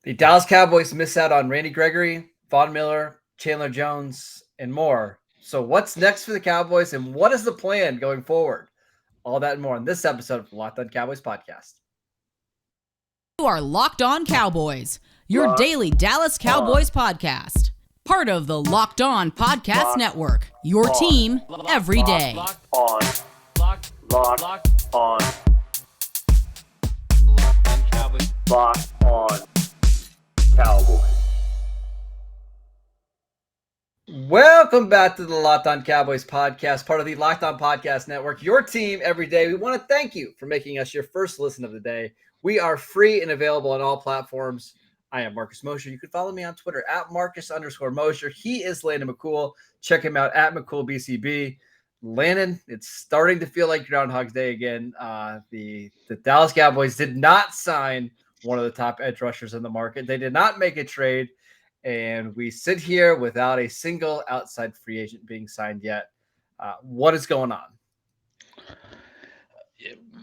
The Dallas Cowboys miss out on Randy Gregory, Von Miller, Chandler Jones, and more. So what's next for the Cowboys, and what is the plan going forward? All that and more in this episode of the Locked On Cowboys podcast. You are Locked On Cowboys, your daily Dallas Cowboys podcast. Part of the Locked On Podcast Network, your team every day. Locked on Cowboys. Locked on Cowboys. Welcome back to the Locked On Cowboys podcast, part of the Locked On Podcast Network, your team every day. We want to thank you for making us your first listen of the day. We are free and available on all platforms. I am Marcus Mosher. You can follow me on Twitter at Marcus_Mosher. He is Landon McCool. Check him out at McCoolBCB. Landon, it's starting to feel like Groundhog's Day again. The Dallas Cowboys did not sign one of the top edge rushers in the market. They did not make a trade, and we sit here without a single outside free agent being signed yet. What is going on?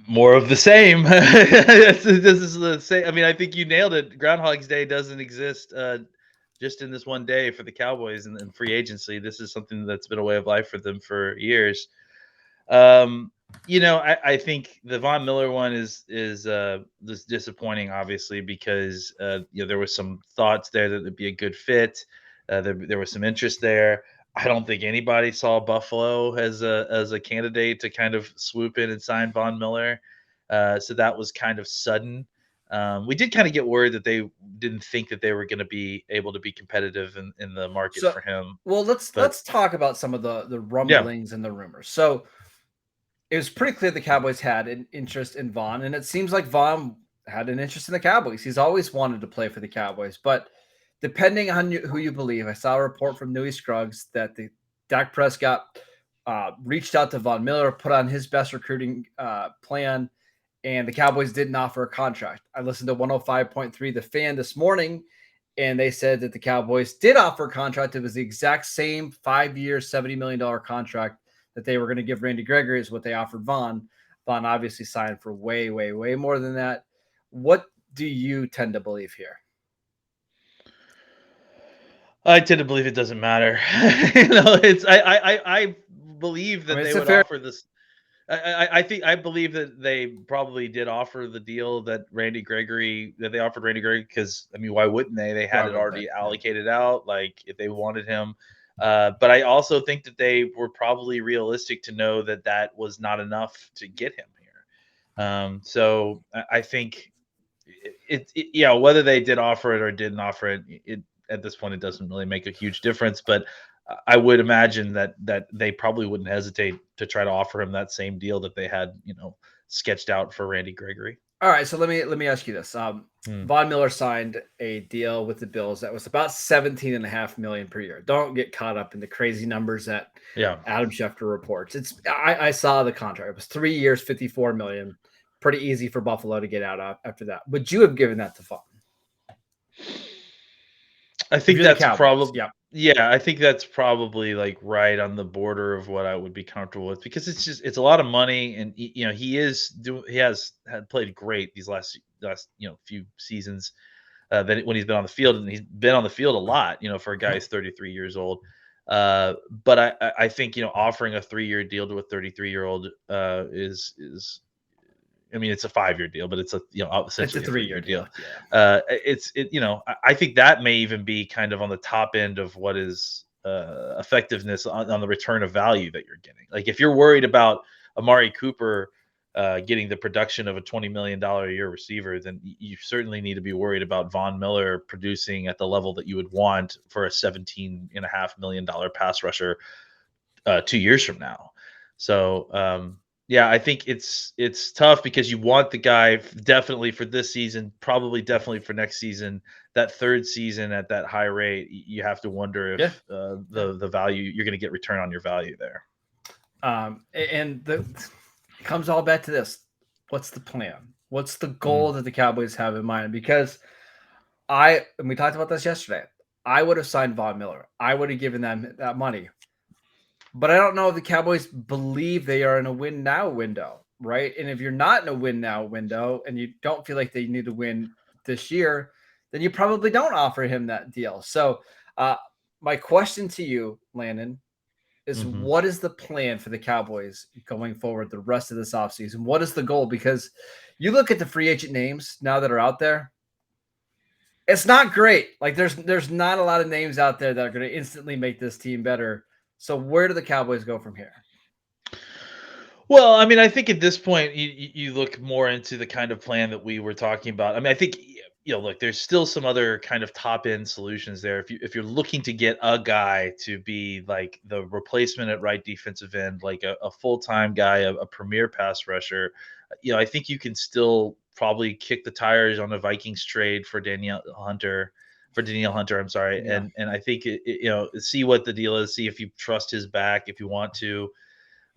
More of the same. This is the same. I mean, I think you nailed it. Groundhog's Day doesn't exist just in this one day for the Cowboys and free agency. This is something that's been a way of life for them for years. I think the Von Miller one is disappointing, obviously, because there was some thoughts there that it'd be a good fit. There was some interest there. I don't think anybody saw Buffalo as a candidate to kind of swoop in and sign Von Miller. So that was kind of sudden. We did kind of get word that they didn't think that they were going to be able to be competitive in the market for him. Well, let's talk about some of the rumblings and the rumors. So it was pretty clear the Cowboys had an interest in Von, and it seems like Von had an interest in the Cowboys. He's always wanted to play for the Cowboys, but depending on who you believe, I saw a report from Newy Scruggs that the Dak Prescott reached out to Von Miller, put on his best recruiting plan, and the Cowboys didn't offer a contract. I listened to 105.3 The Fan this morning, and they said that the Cowboys did offer a contract. It was the exact same 5-year, $70 million contract that they were going to give Randy Gregory is what they offered Von. Von obviously signed for way, way, way more than that. What do you tend to believe here? I tend to believe it doesn't matter. I believe that they would offer this. I believe that they probably did offer the deal that they offered Randy Gregory, because I mean, why wouldn't they? They had it already allocated out, like if they wanted him. But I also think that they were probably realistic to know that that was not enough to get him here. So I think whether they did offer it or didn't offer it, at this point, it doesn't really make a huge difference. But I would imagine that they probably wouldn't hesitate to try to offer him that same deal that they had, sketched out for Randy Gregory. All right, so let me ask you this: Von Miller signed a deal with the Bills that was about $17.5 million per year. Don't get caught up in the crazy numbers that Adam Schefter reports. I saw the contract; it was 3 years, $54 million. Pretty easy for Buffalo to get out after that. Would you have given that to Von? I think that's probably I think that's probably like right on the border of what I would be comfortable with, because it's a lot of money, and he has played great these last few seasons when he's been on the field, and he's been on the field a lot for a guy who's 33 years old. But I think offering a 3-year deal to a 33-year-old is. I mean, it's a 5-year deal, but it's essentially a 3-year deal. I think that may even be kind of on the top end of what is effectiveness on the return of value that you're getting. Like if you're worried about Amari Cooper getting the production of a $20 million a year receiver, then you certainly need to be worried about Von Miller producing at the level that you would want for a $17.5 million pass rusher 2 years from now. So, I think it's tough, because you want the guy definitely for this season, probably definitely for next season. That third season at that high rate, you have to wonder if the value you're going to get return on your value there. It comes all back to this: what's the plan? What's the goal that the Cowboys have in mind? Because we talked about this yesterday. I would have signed Von Miller. I would have given them that money. But I don't know if the Cowboys believe they are in a win now window, right? And if you're not in a win now window and you don't feel like they need to win this year, then you probably don't offer him that deal. So my question to you, Landon, is what is the plan for the Cowboys going forward the rest of this offseason? What is the goal? Because you look at the free agent names now that are out there, it's not great. Like there's not a lot of names out there that are going to instantly make this team better. So where do the Cowboys go from here? Well, I mean, I think at this point you look more into the kind of plan that we were talking about. I mean, I think look, there's still some other kind of top end solutions there. If you're looking to get a guy to be like the replacement at right defensive end, like a full time guy, a premier pass rusher, I think you can still probably kick the tires on a Vikings trade for Danielle Hunter. I'm sorry, Yeah. and I think see what the deal is, see if you trust his back, if you want to.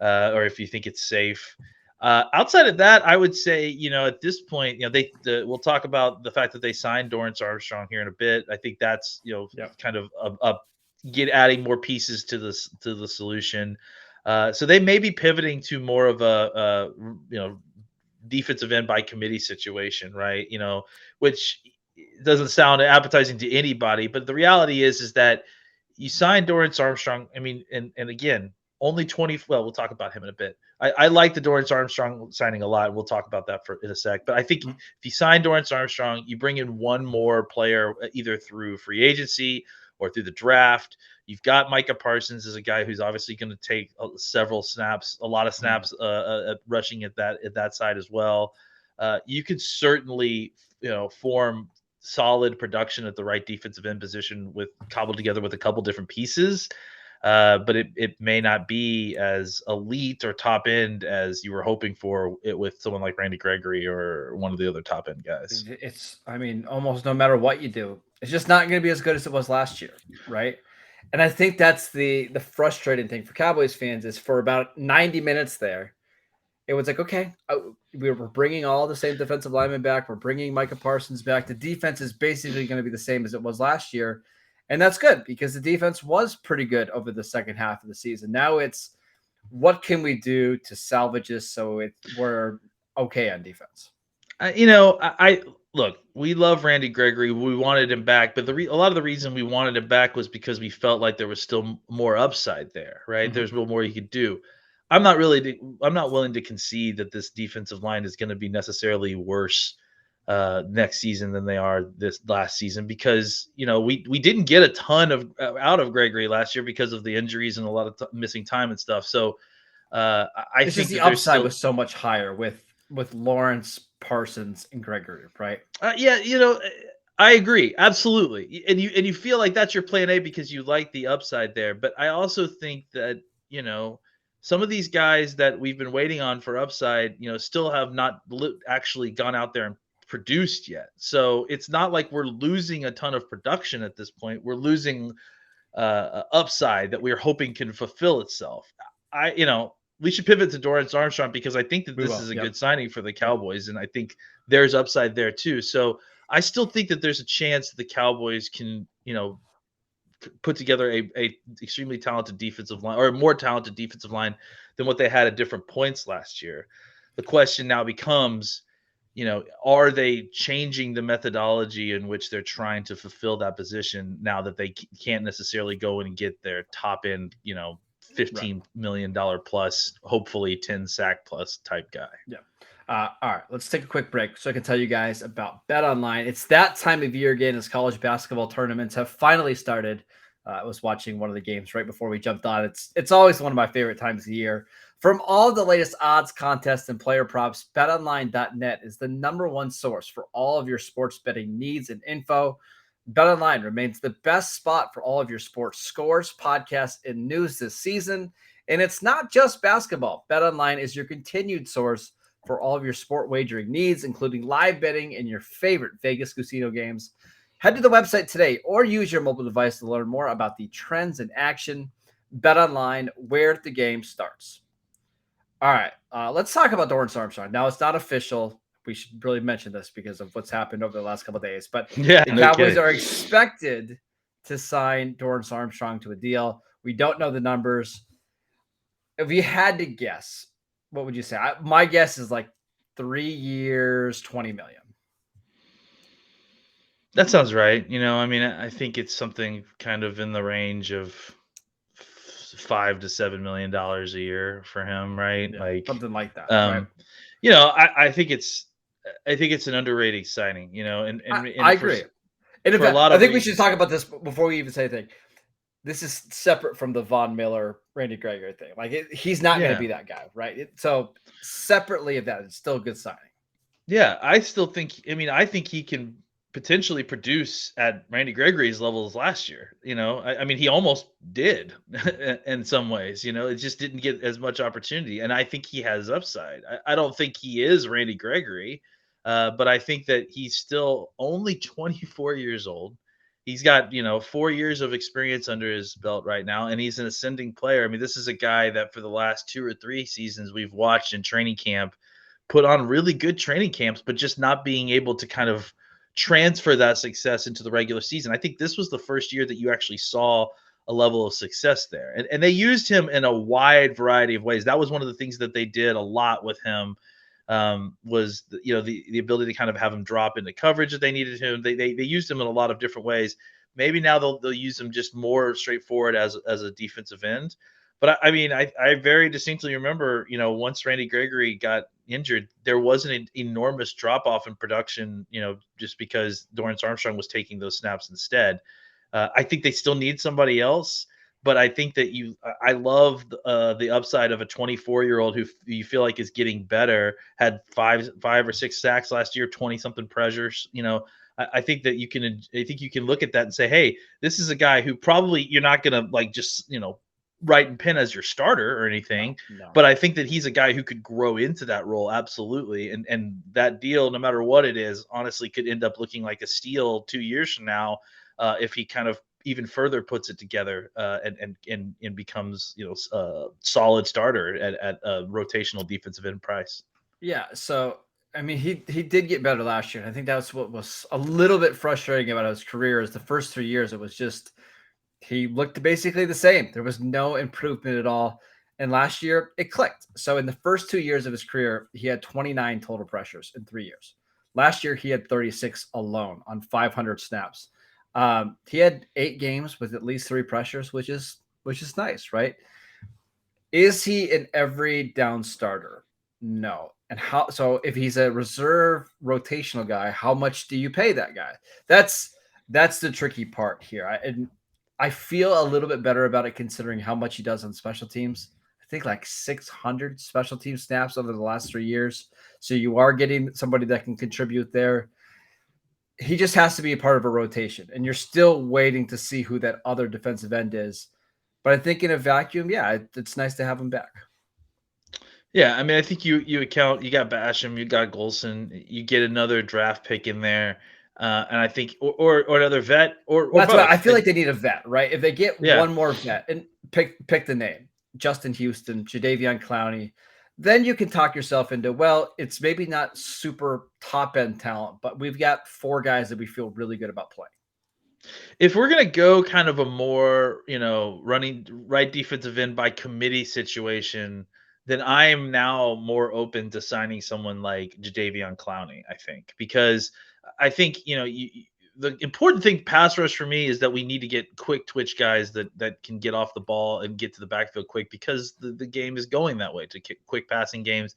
Or if you think it's safe. Outside of that, I would say, at this point, we'll talk about the fact that they signed Dorance Armstrong here in a bit. I think that's, kind of adding more pieces to the solution. So they may be pivoting to more of a defensive end by committee situation, right? Which doesn't sound appetizing to anybody, but the reality is that you signed Dorance Armstrong. I mean, and again, only 20. Well, we'll talk about him in a bit. I like the Dorance Armstrong signing a lot. We'll talk about that in a sec. But I think if you sign Dorance Armstrong, you bring in one more player, either through free agency or through the draft. You've got Micah Parsons as a guy who's obviously going to take a lot of snaps, rushing at that side as well. You could certainly, form solid production at the right defensive end position cobbled together with a couple different pieces. But it may not be as elite or top end as you were hoping for it with someone like Randy Gregory or one of the other top end guys. I mean, almost no matter what you do, it's just not going to be as good as it was last year, right? And I think that's the frustrating thing for Cowboys fans is for about 90 minutes there, it was like, okay, we were bringing all the same defensive linemen back. We're bringing Micah Parsons back. The defense is basically going to be the same as it was last year. And that's good because the defense was pretty good over the second half of the season. Now it's what can we do to salvage this so we're okay on defense? I look, we love Randy Gregory. We wanted him back, but a lot of the reason we wanted him back was because we felt like there was still more upside there, right? Mm-hmm. There's a little more you could do. I'm not willing to concede that this defensive line is going to be necessarily worse next season than they are this last season because we didn't get a ton out of Gregory last year because of the injuries and a lot of missing time and stuff. So I think the upside was so much higher with Lawrence, Parsons, and Gregory, right? I agree absolutely, and you feel like that's your plan A because you like the upside there. But I also think that some of these guys that we've been waiting on for upside, still have not actually gone out there and produced yet. So it's not like we're losing a ton of production at this point. We're losing upside that we're hoping can fulfill itself. We should pivot to Dorance Armstrong because I think that this is a good signing for the Cowboys, and I think there's upside there too. So I still think that there's a chance that the Cowboys can, put together a extremely talented defensive line or a more talented defensive line than what they had at different points last year. The question now becomes, are they changing the methodology in which they're trying to fulfill that position now that they can't necessarily go and get their top end, $15 million plus, hopefully 10 sack plus type guy. Yeah. All right, let's take a quick break so I can tell you guys about BetOnline. It's that time of year again as college basketball tournaments have finally started. I was watching one of the games right before we jumped on. It's always one of my favorite times of the year. From all the latest odds, contests, and player props, betonline.net is the #1 source for all of your sports betting needs and info. BetOnline remains the best spot for all of your sports scores, podcasts, and news this season. And it's not just basketball. BetOnline is your continued source for all of your sport wagering needs, including live betting and your favorite Vegas casino games. Head to the website today or use your mobile device to learn more about the trends in action. BetOnline, where the game starts. All right, let's talk about Dorance Armstrong. Now, it's not official. We should really mention this because of what's happened over the last couple of days. But the Cowboys are expected to sign Dorance Armstrong to a deal. We don't know the numbers. If you had to guess, what would you say? My guess is like 3 years, $20 million. That sounds right. I mean, I think it's something kind of in the range of $5 to $7 million a year for him, right? Yeah, Like, something like that, right? um, I think it's an underrated signing, I and agree. And in for a fact, lot I of think we should reasons. talk about this before we even say anything. This is separate from the Von Miller, Randy Gregory thing. Like he's not going to Yeah. be that guy, right? So separately of that, it's still a good signing. Yeah, I still think. I think he can potentially produce at Randy Gregory's levels last year. I mean, he almost did in some ways. It just didn't get as much opportunity, and I think he has upside. I don't think he is Randy Gregory, but I think that he's still only 24 years old. He's got 4 years of experience under his belt right now, and he's an ascending player. I mean, this is a guy that for the last 2 or 3 seasons we've watched in training camp put on really good training camps, but just not being able to kind of transfer that success into the regular season. I think this was the first year that you actually saw a level of success there. And they used him in a wide variety of ways. That was one of the things that they did a lot with him, was the ability to kind of have him drop into coverage if they needed him. They used him in a lot of different ways. Maybe now they'll use him just more straightforward as a defensive end. But I mean, I very distinctly remember, once Randy Gregory got injured, there was an enormous drop off in production, just because Dorance Armstrong was taking those snaps instead. I think they still need somebody else, but I think that I love the upside of a 24-year-old who you feel like is getting better. Had five or six sacks last year, 20 something pressures. I think that I think you can look at that and say, hey, this is a guy who probably you're not gonna like just write and pin as your starter or anything. No. But I think that he's a guy who could grow into that role absolutely. And that deal, no matter what it is, honestly could end up looking like a steal 2 years from now, if he kind of even further puts it together, and becomes a solid starter at a rotational defensive end price. Yeah. So I mean, he did get better last year, and I think that's what was a little bit frustrating about his career. Is the first 3 years it was just he looked basically the same. There was no improvement at all. And last year it clicked. So in the first 2 years of his career, he had 29 total pressures in 3 years. Last year he had 36 alone on 500 snaps. He had 8 games with at least 3 pressures, which is nice, right? Is he an every down starter? No. And how? So if he's a reserve rotational guy, how much do you pay that guy? That's the tricky part here. I feel a little bit better about it considering how much he does on special teams. I think like 600 special team snaps over the last 3 years. So you are getting somebody that can contribute there. He just has to be a part of a rotation, and you're still waiting to see who that other defensive end is. But I think in a vacuum, yeah, it's nice to have him back. Yeah, I mean, I think you got Basham, you got Golson, you get another draft pick in there, and I think or another vet or That's what I both. feel like they need a vet, right? If they get Yeah, one more vet and pick the name, Justin Houston, Jadeveon Clowney, then you can talk yourself into, well, it's maybe not super top end talent, but we've got 4 guys that we feel really good about playing. if we're gonna go kind of a more running right defensive end by committee situation, then I am now more open to signing someone like Jadeveon Clowney. I think because I think the important thing pass rush for me is that we need to get quick twitch guys that can get off the ball and get to the backfield quick because the game is going that way to quick passing games.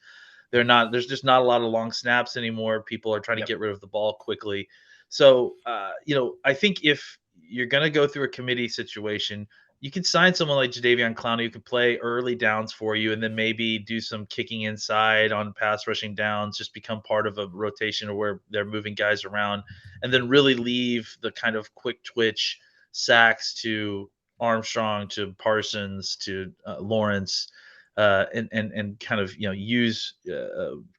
There's just not a lot of long snaps anymore. People are trying to get rid of the ball quickly. So, I think if you're going to go through a committee situation, you can sign someone like Jadeveon Clowney who can play early downs for you and then maybe do some kicking inside on pass rushing downs, just become part of a rotation or where they're moving guys around, and then really leave the kind of quick twitch sacks to Armstrong, to Parsons, to Lawrence, and kind of use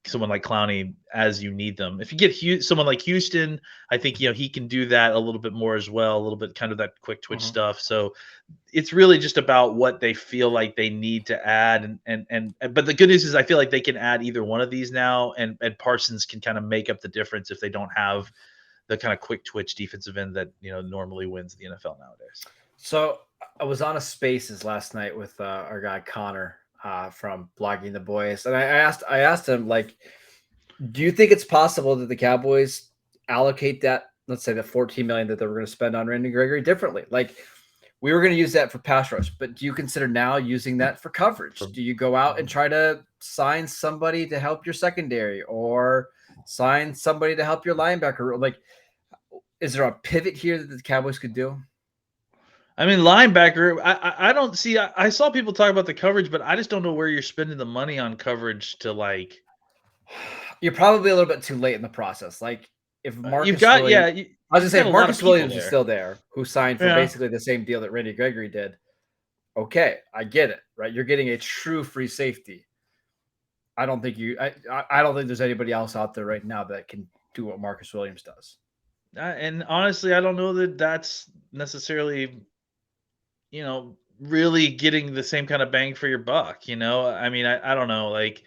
someone like Clowney as you need them. If you get someone like Houston, I think he can do that a little bit more as well, a little bit kind of that quick twitch stuff. So it's really just about what they feel like they need to add, and but the good news is I feel like they can add either one of these now, and Parsons can kind of make up the difference if they don't have the kind of quick twitch defensive end that normally wins the NFL nowadays. So I was on a Spaces last night with our guy Connor from Blogging the Boys, and I asked him, like, do you think it's possible that the Cowboys allocate that let's say the $14 million that they were going to spend on Randy Gregory differently. Like, we were going to use that for pass rush, but do you consider now using that for coverage? Do you go out and try to sign somebody to help your secondary or sign somebody to help your linebacker? Like, is there a pivot here that the Cowboys could do? I mean, linebacker, I don't see. I saw people talk about the coverage, but I just don't know where you're spending the money on coverage to like. You're probably a little bit too late in the process. Like, if Marcus you've got Williams, I was gonna say if Marcus Williams is still there, who signed for basically the same deal that Randy Gregory did. Okay, I get it, right? You're getting a true free safety. I don't think there's anybody else out there right now that can do what Marcus Williams does. And honestly, I don't know that that's necessarily, really getting the same kind of bang for your buck. I mean, I don't know. Like,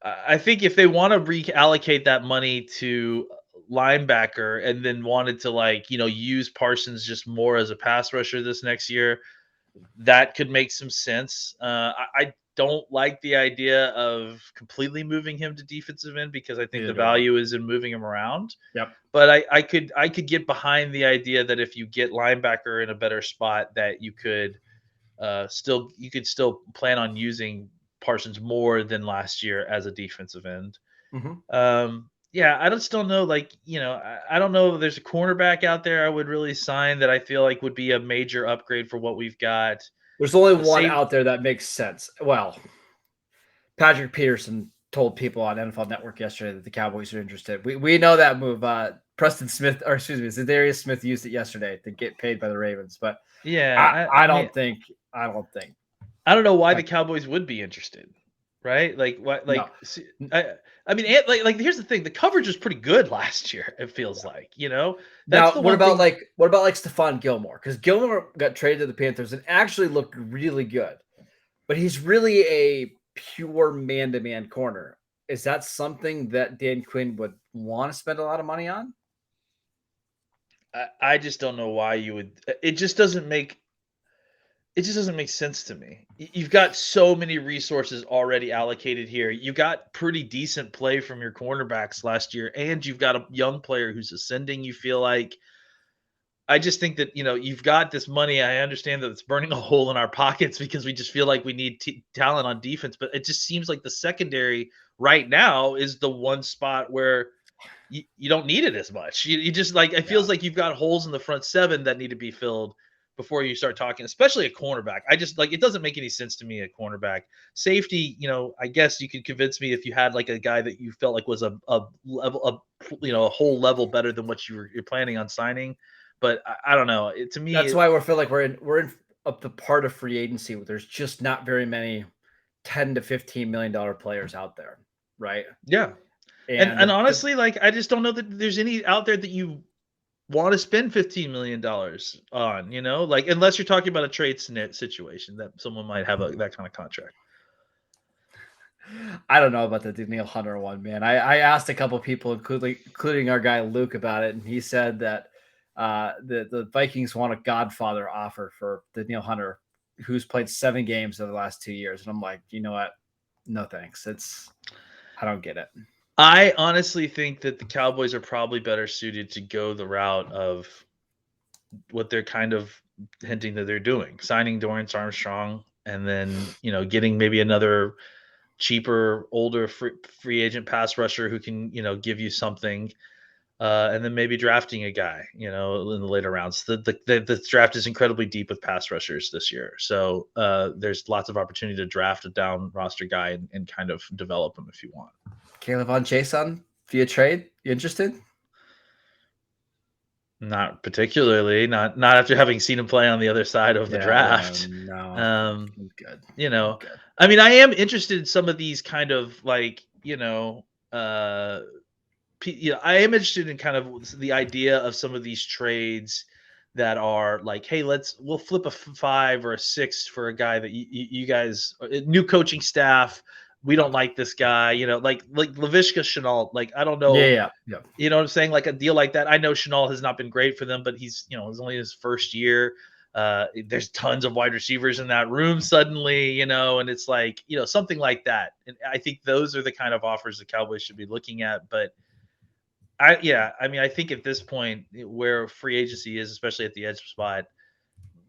I think if they want to reallocate that money to linebacker and then wanted to use Parsons just more as a pass rusher this next year, that could make some sense. I don't like the idea of completely moving him to defensive end because I think the value is in moving him around. Yep. But I could get behind the idea that if you get linebacker in a better spot, that you could still plan on using Parsons more than last year as a defensive end. Mm-hmm. I just don't know. I don't know if there's a cornerback out there I would really sign that I feel like would be a major upgrade for what we've got. There's only one out there that makes sense. Well, Patrick Peterson told people on NFL Network yesterday that the Cowboys are interested. We know that move. Preston Smith, or excuse me, Zadarius Smith used it yesterday to get paid by the Ravens. But I don't think. I don't know why the Cowboys would be interested, right? Like what? Like no. I mean, here's the thing: the coverage was pretty good last year. It feels like, That's now, what about Stefan Gilmore? Because Gilmore got traded to the Panthers and actually looked really good, but he's really a pure man-to-man corner. Is that something that Dan Quinn would want to spend a lot of money on? I just don't know why you would. It just doesn't make sense to me. You've got so many resources already allocated here. You got pretty decent play from your cornerbacks last year, and you've got a young player who's ascending. You feel like, I just think that, you've got this money. I understand that it's burning a hole in our pockets because we just feel like we need talent on defense, but it just seems like the secondary right now is the one spot where you don't need it as much. You just it feels like you've got holes in the front seven that need to be filled before you start talking, especially a cornerback. I just it doesn't make any sense to me, a cornerback. Safety, I guess you could convince me if you had a guy that you felt like was a level, a whole level better than what you're planning on signing. But I don't know. To me, that's why we feel like we're in up the part of free agency where there's just not very many $10 to $15 million players out there, right? Yeah. And honestly, I just don't know that there's any out there that you want to spend $15 million on, unless you're talking about a trade situation that someone might have that kind of contract. I don't know about the Danielle Hunter one, man. I asked a couple of people, including our guy Luke, about it, and he said that the Vikings want a Godfather offer for Danielle Hunter, who's played 7 games over the last 2 years. And I'm like, you know what? No thanks. I don't get it. I honestly think that the Cowboys are probably better suited to go the route of what they're kind of hinting that they're doing, signing Dorance Armstrong, and then, getting maybe another cheaper, older free agent pass rusher who can, give you something, and then maybe drafting a guy, in the later rounds. The draft is incredibly deep with pass rushers this year. So there's lots of opportunity to draft a down roster guy and kind of develop him if you want. Caleb on Jason via trade. You interested? Not particularly. Not after having seen him play on the other side of the draft. No. Good. Good. I mean, I am interested in some of these kind of I am interested in kind of the idea of some of these trades that are like, hey, we'll flip a 5 or a 6 for a guy that you guys, new coaching staff, we don't like this guy, like Laviska Shenault. I don't know. Yeah. You know what I'm saying? Like a deal like that. I know Shenault has not been great for them, but he's, it's only his first year. There's tons of wide receivers in that room suddenly, and it's something like that. And I think those are the kind of offers the Cowboys should be looking at. But I think at this point where free agency is, especially at the edge spot,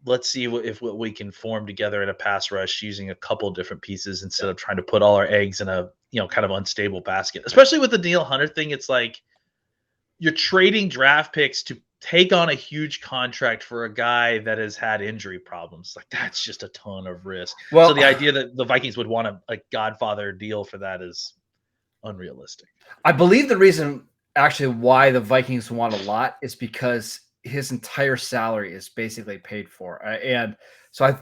let's see what we can form together in a pass rush using a couple different pieces instead of trying to put all our eggs in a kind of unstable basket. Especially with the Danielle Hunter thing, it's like you're trading draft picks to take on a huge contract for a guy that has had injury problems. Like that's just a ton of risk. Well, so the idea that the Vikings would want a Godfather deal for that is unrealistic. I believe the reason actually why the Vikings want a lot is because his entire salary is basically paid for. And so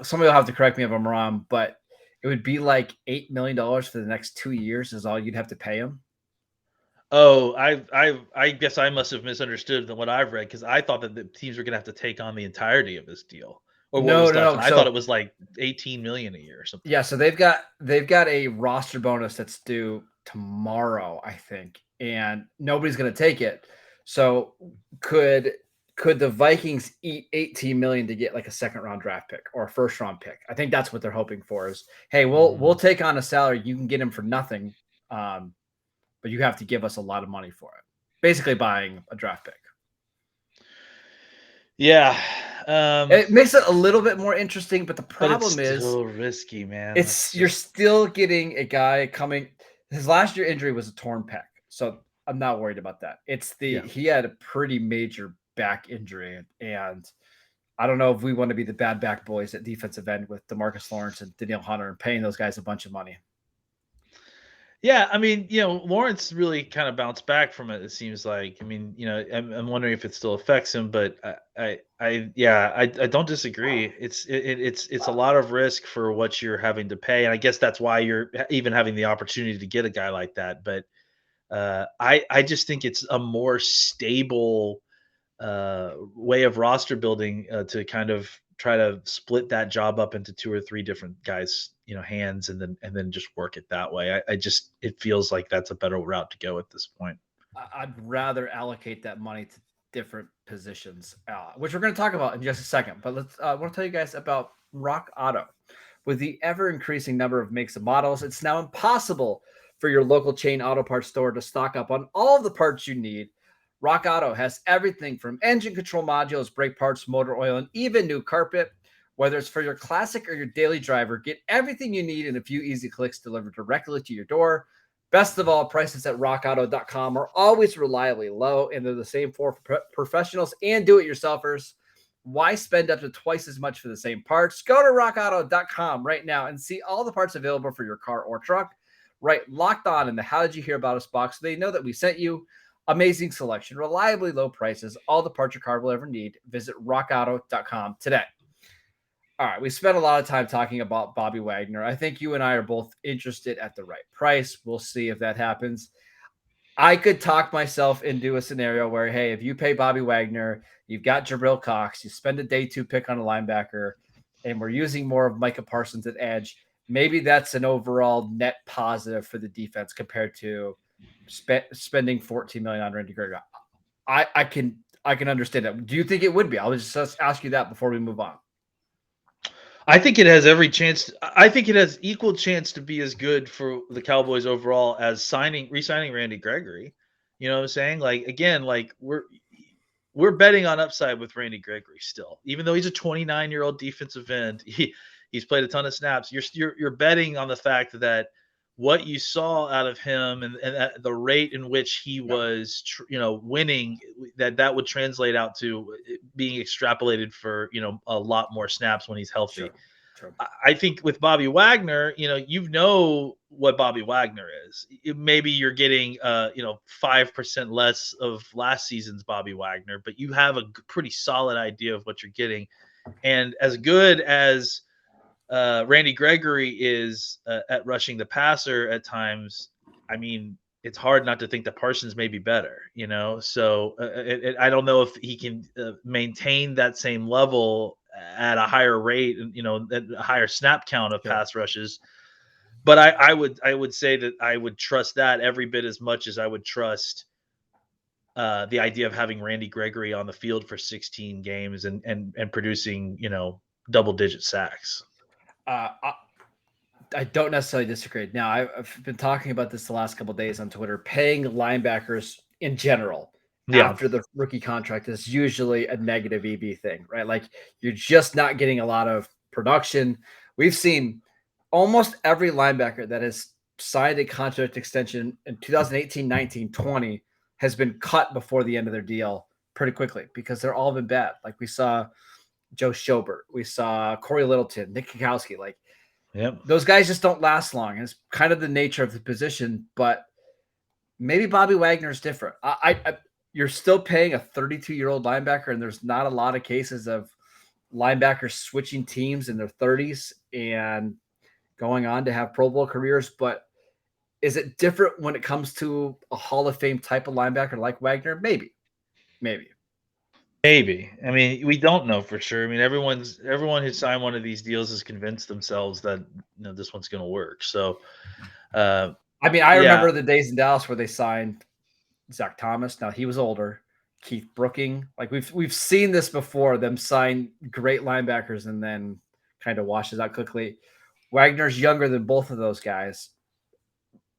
somebody will have to correct me if I'm wrong, but it would be like $8 million for the next 2 years is all you'd have to pay him. Oh, I guess I must have misunderstood than what I've read because I thought that the teams were going to have to take on the entirety of this deal, or what was left. And I thought it was like 18 million a year or something. Yeah, so they've got a roster bonus that's due tomorrow, I think, and nobody's going to take it. So could the Vikings eat 18 million to get like a second round draft pick or a first round pick? I think that's what they're hoping for. Is hey, we'll take on a salary. You can get him for nothing. But you have to give us a lot of money for it. Basically buying a draft pick. Yeah. It makes it a little bit more interesting, but the problem is still risky, man. You're still getting a guy coming. His last year injury was a torn pec. So I'm not worried about that. He had a pretty major back injury. And I don't know if we want to be the bad back boys at defensive end with DeMarcus Lawrence and Danielle Hunter and paying those guys a bunch of money. Yeah, I mean, Lawrence really kind of bounced back from it. It seems like. I mean, I'm wondering if it still affects him, but I don't disagree. It's a lot of risk for what you're having to pay, and I guess that's why you're even having the opportunity to get a guy like that. But I just think it's a more stable way of roster building to kind of try to split that job up into 2 or 3 different guys, hands, and then just work it that way. It feels like that's a better route to go at this point. I'd rather allocate that money to different positions, which we're going to talk about in just a second. But I want to tell you guys about Rock Auto. With the ever increasing number of makes and models, it's now impossible for your local chain auto parts store to stock up on all of the parts you need. Rock Auto has everything from engine control modules, brake parts, motor oil, and even new carpet. Whether it's for your classic or your daily driver, get everything you need in a few easy clicks delivered directly to your door. Best of all, prices at rockauto.com are always reliably low, and they're the same for professionals and do-it-yourselfers. Why spend up to twice as much for the same parts? Go to rockauto.com right now and see all the parts available for your car or truck. Right, locked on in the How Did You Hear About Us box so they know that we sent you. Amazing selection, reliably low prices, all the parts your car will ever need. Visit rockauto.com today. All right, we spent a lot of time talking about Bobby Wagner. I think you and I are both interested at the right price. We'll see if that happens. I could talk myself into a scenario where, hey, if you pay Bobby Wagner, you've got Jabril Cox, you spend a day 2 pick on a linebacker, and we're using more of Micah Parsons at edge, maybe that's an overall net positive for the defense compared to spending $14 million on Randy Gregory. I can understand that. Do you think it would be? I'll just ask you that before we move on. I think it has every chance. I think it has equal chance to be as good for the Cowboys overall as re-signing Randy Gregory. You know what I'm saying? Like, again, like we're betting on upside with Randy Gregory still, even though he's a 29-year-old defensive end. He's played a ton of snaps. You're betting on the fact that what you saw out of him and the rate in which he was, winning, that would translate out to being extrapolated for, a lot more snaps when he's healthy. Sure. I think with Bobby Wagner, what Bobby Wagner is. Maybe you're getting, 5% less of last season's Bobby Wagner, but you have a pretty solid idea of what you're getting. And as good as Randy Gregory is at rushing the passer at times, I mean, it's hard not to think that Parsons may be better, So I don't know if he can maintain that same level at a higher rate, at a higher snap count of pass rushes. But I would say that I would trust that every bit as much as I would trust the idea of having Randy Gregory on the field for 16 games and producing, double-digit sacks. I don't necessarily disagree. Now, I've been talking about this the last couple of days on Twitter. Paying linebackers in general after the rookie contract is usually a negative EV thing, right? Like you're just not getting a lot of production. We've seen almost every linebacker that has signed a contract extension in 2018, 19, 20 has been cut before the end of their deal pretty quickly because they're all been bad. Like we saw Joe Schobert, we saw Corey Littleton, Nick Kwiatkowski. Like those guys just don't last long. And it's kind of the nature of the position, but maybe Bobby Wagner is different. You're still paying a 32-year-old linebacker, and there's not a lot of cases of linebackers switching teams in their 30s and going on to have Pro Bowl careers. But is it different when it comes to a Hall of Fame type of linebacker like Wagner? Maybe. I mean, we don't know for sure. I mean, everyone who signed one of these deals has convinced themselves that this one's going to work. So, I remember the days in Dallas where they signed Zach Thomas. Now he was older. Keith Brooking. Like we've seen this before. Them sign great linebackers and then kind of washes out quickly. Wagner's younger than both of those guys,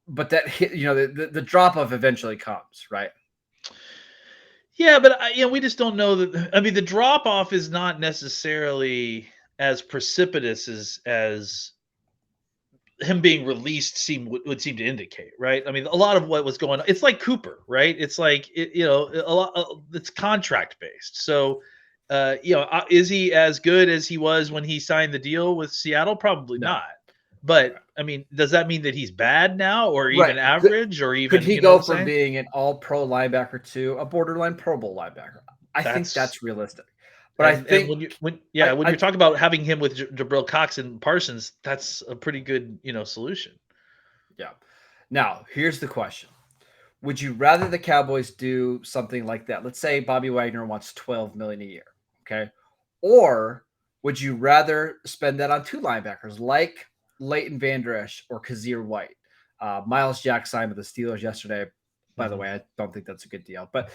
but that the drop off eventually comes, right? Yeah, but we just don't know that. I mean, the drop off is not necessarily as precipitous as him being released would seem to indicate, right? I mean, a lot of what was going on, it's like Cooper, right? It's like it's contract based. So, is he as good as he was when he signed the deal with Seattle? Probably not. But I mean, does that mean that he's bad now, or even average, or even could he go from being an All-Pro linebacker to a borderline Pro Bowl linebacker? I think that's realistic. But I think when you're talking about having him with Jabril Cox and Parsons, that's a pretty good solution. Yeah. Now here's the question: would you rather the Cowboys do something like that? Let's say Bobby Wagner wants $12 million a year, okay? Or would you rather spend that on two linebackers like Leighton Vander Esch or Kazir White? Miles Jack signed with the Steelers yesterday. By the way, I don't think that's a good deal, but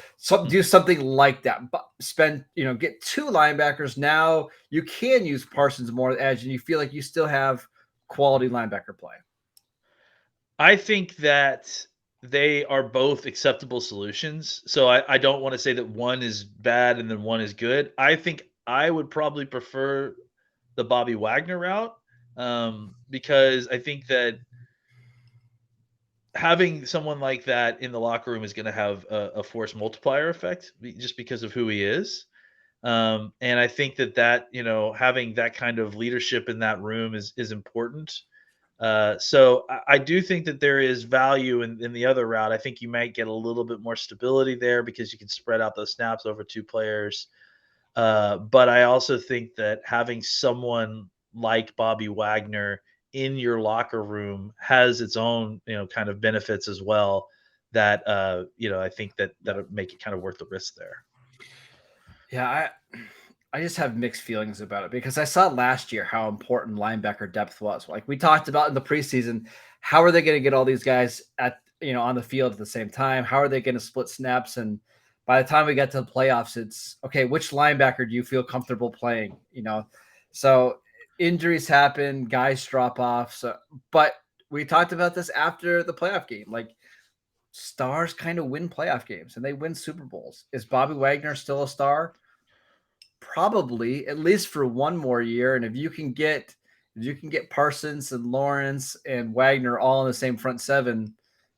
do something like that. But get two linebackers. Now you can use Parsons more at edge, and you feel like you still have quality linebacker play. I think that they are both acceptable solutions. So I don't want to say that one is bad and then one is good. I think I would probably prefer the Bobby Wagner route because I think that having someone like that in the locker room is going to have a force multiplier effect just because of who he is. And I think that having that kind of leadership in that room is important. So I do think that there is value in the other route. I think you might get a little bit more stability there because you can spread out those snaps over two players. But I also think that having someone like Bobby Wagner in your locker room has its own, kind of benefits as well that, I think that would make it kind of worth the risk there. Yeah. I just have mixed feelings about it because I saw last year how important linebacker depth was. Like we talked about in the preseason, how are they going to get all these guys on the field at the same time? How are they going to split snaps? And by the time we get to the playoffs, it's okay. Which linebacker do you feel comfortable playing? So injuries happen, guys drop off. So, but we talked about this after the playoff game. Like stars kind of win playoff games and they win Super Bowls. Is Bobby Wagner still a star? Probably, at least for one more year. And if you can get Parsons and Lawrence and Wagner all in the same front seven,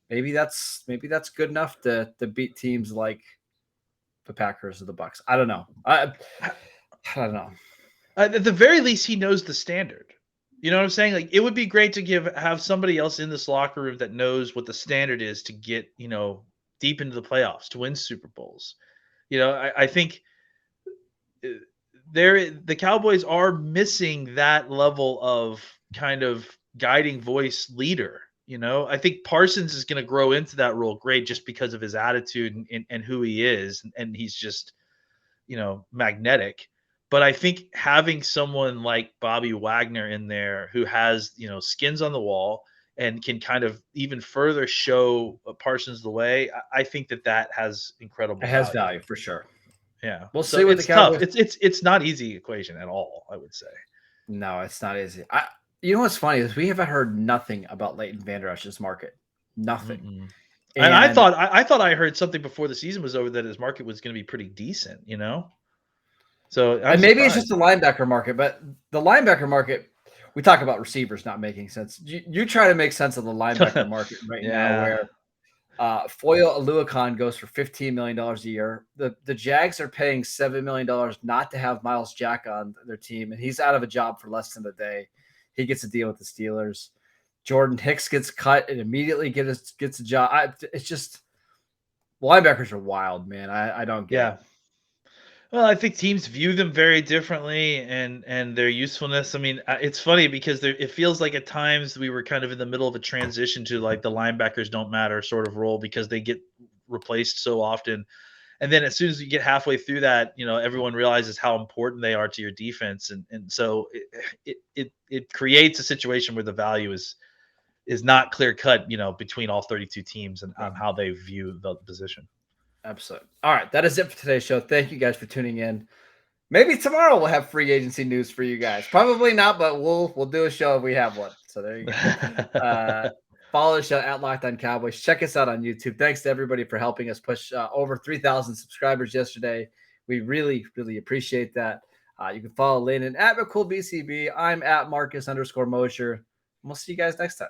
maybe that's good enough to beat teams like the Packers or the Bucs. I don't know. I don't know. At the very least, he knows the standard. You know what I'm saying? Like it would be great to have somebody else in this locker room that knows what the standard is to get, deep into the playoffs, to win Super Bowls. I think the Cowboys are missing that level of kind of guiding voice leader. I think Parsons is going to grow into that role great just because of his attitude and who he is. And he's just, magnetic. But I think having someone like Bobby Wagner in there who has, skins on the wall and can kind of even further show Parsons the way, I think that has incredible value. It has value for sure. Yeah. We'll see what it's the Cowboys... tough. It's not easy equation at all, I would say. No, it's not easy. What's funny is we haven't heard nothing about Leighton Vander Esch's market. Nothing. And I thought I heard something before the season was over that his market was going to be pretty decent, you know? So and maybe it's just the linebacker market, but the linebacker market, we talk about receivers not making sense. You try to make sense of the linebacker market right now, where Foyle Aluakon goes for $15 million a year. The Jags are paying $7 million not to have Miles Jack on their team, and he's out of a job for less than a day. He gets a deal with the Steelers. Jordan Hicks gets cut and immediately gets a job. It's just linebackers are wild, man. I don't get it. Well, I think teams view them very differently and their usefulness. I mean, it's funny because it feels like at times we were kind of in the middle of a transition to like the linebackers don't matter sort of role because they get replaced so often. And then as soon as you get halfway through that, you know, everyone realizes how important they are to your defense. And so it creates a situation where the value is not clear cut, you know, between all 32 teams and on how they view the position. Absolutely. All right. That is it for today's show. Thank you guys for tuning in. Maybe tomorrow we'll have free agency news for you guys. Probably not, but we'll do a show if we have one. So there you go. Follow the show at Locked On Cowboys. Check us out on YouTube. Thanks to everybody for helping us push over 3,000 subscribers yesterday. We really, really appreciate that. You can follow Landon at McCool BCB. I'm at Marcus _Mosher. We'll see you guys next time.